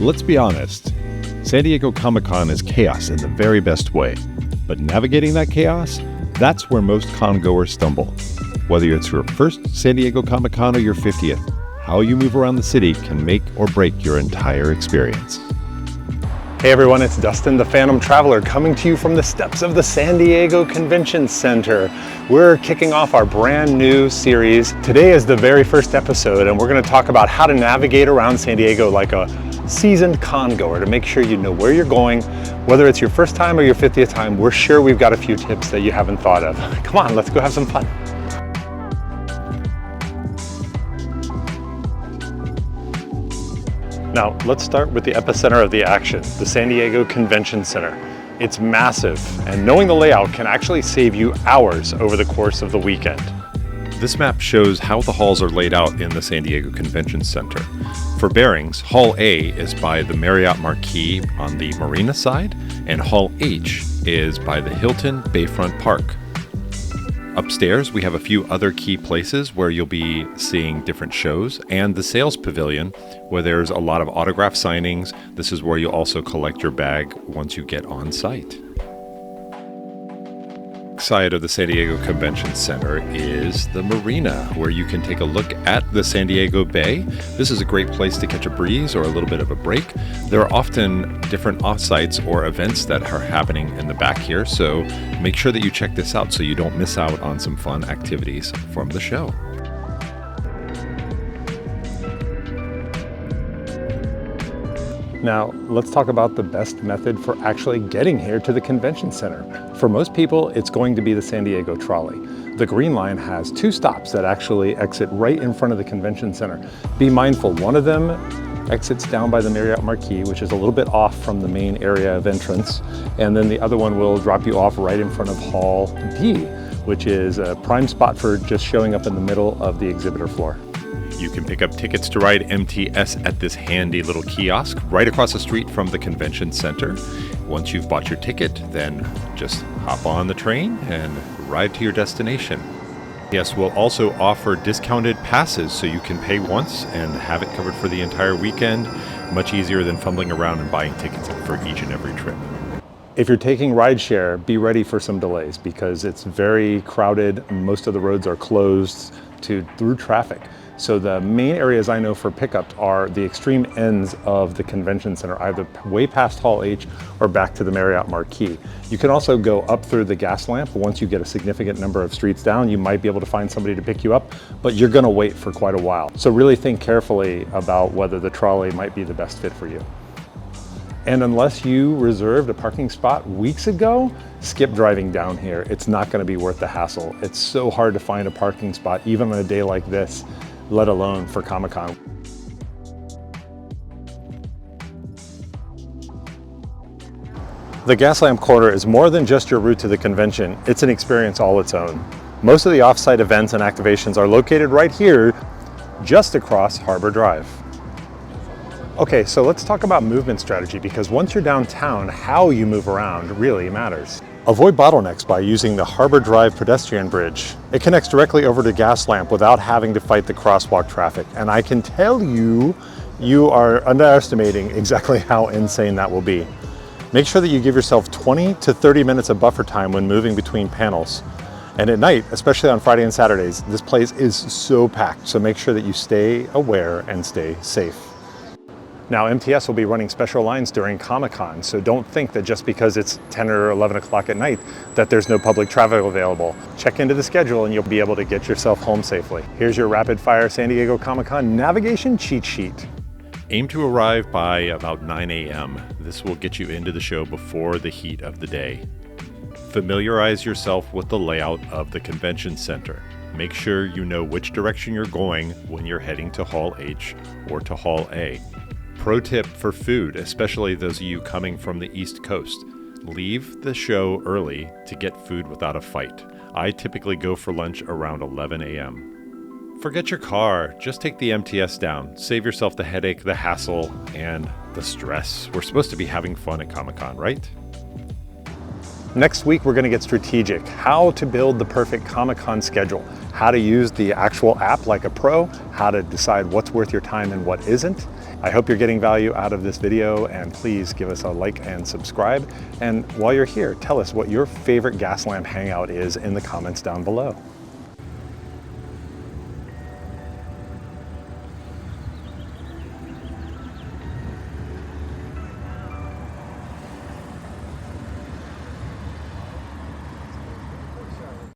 Let's be honest, San Diego Comic-Con is chaos in the very best way. But navigating that chaos, that's where most con-goers stumble. Whether it's your first San Diego Comic-Con or your 50th, how you move around the city can make or break your entire experience. Hey everyone, it's Dustin, the Phantom Traveler, coming to you from the steps of the San Diego Convention Center. We're kicking off our brand new series. Today is the very first episode, and we're going to talk about how to navigate around San Diego like a seasoned con goer to make sure you know where you're going. Whether it's your first time or your 50th time, we're sure we've got a few tips that you haven't thought of. Come on, let's go have some fun. Now, let's start with the epicenter of the action, the San Diego Convention Center. It's massive, and knowing the layout can actually save you hours over the course of the weekend. This map shows how the halls are laid out in the San Diego Convention Center. For bearings, Hall A is by the Marriott Marquis on the Marina side, and Hall H is by the Hilton Bayfront Park. Upstairs, we have a few other key places where you'll be seeing different shows, and the sales pavilion, where there's a lot of autograph signings. This is where you'll also collect your bag once you get on site. Side of the San Diego Convention Center is the Marina, where you can take a look at the San Diego Bay. This is a great place to catch a breeze or a little bit of a break. There are often different offsites or events that are happening in the back here, so make sure that you check this out so you don't miss out on some fun activities from the show. Now, let's talk about the best method for actually getting here to the convention center. For most people, it's going to be the San Diego Trolley. The Green Line has two stops that actually exit right in front of the convention center. Be mindful, one of them exits down by the Marriott Marquis, which is a little bit off from the main area of entrance, and then the other one will drop you off right in front of Hall D, which is a prime spot for just showing up in the middle of the exhibitor floor. You can pick up tickets to ride MTS at this handy little kiosk right across the street from the convention center. Once you've bought your ticket, then just hop on the train and ride to your destination. MTS will also offer discounted passes so you can pay once and have it covered for the entire weekend. Much easier than fumbling around and buying tickets for each and every trip. If you're taking rideshare, be ready for some delays because it's very crowded. Most of the roads are closed through traffic. So the main areas I know for pickup are the extreme ends of the convention center, either way past Hall H or back to the Marriott Marquis. You can also go up through the Gaslamp. Once you get a significant number of streets down, you might be able to find somebody to pick you up, but you're gonna wait for quite a while. So really think carefully about whether the trolley might be the best fit for you. And unless you reserved a parking spot weeks ago, skip driving down here. It's not gonna be worth the hassle. It's so hard to find a parking spot, even on a day like this, let alone for Comic-Con. The Gaslamp Quarter is more than just your route to the convention. It's an experience all its own. Most of the off-site events and activations are located right here, just across Harbor Drive. Okay, so let's talk about movement strategy, because once you're downtown, how you move around really matters. Avoid bottlenecks by using the Harbor Drive pedestrian bridge. It connects directly over to Gaslamp without having to fight the crosswalk traffic. And I can tell you, you are underestimating exactly how insane that will be. Make sure that you give yourself 20 to 30 minutes of buffer time when moving between panels. And at night, especially on Friday and Saturdays, this place is so packed. So make sure that you stay aware and stay safe. Now, MTS will be running special lines during Comic-Con, so don't think that just because it's 10 or 11 o'clock at night that there's no public travel available. Check into the schedule and you'll be able to get yourself home safely. Here's your rapid-fire San Diego Comic-Con navigation cheat sheet. Aim to arrive by about 9 a.m. This will get you into the show before the heat of the day. Familiarize yourself with the layout of the convention center. Make sure you know which direction you're going when you're heading to Hall H or to Hall A. Pro tip for food, especially those of you coming from the East Coast. Leave the show early to get food without a fight. I typically go for lunch around 11 a.m. Forget your car, just take the MTS down. Save yourself the headache, the hassle, and the stress. We're supposed to be having fun at Comic-Con, right? Next week, we're going to get strategic. How to build the perfect Comic-Con schedule. How to use the actual app like a pro. How to decide what's worth your time and what isn't. I hope you're getting value out of this video, and please give us a like and subscribe. And while you're here, tell us what your favorite Gaslamp hangout is in the comments down below.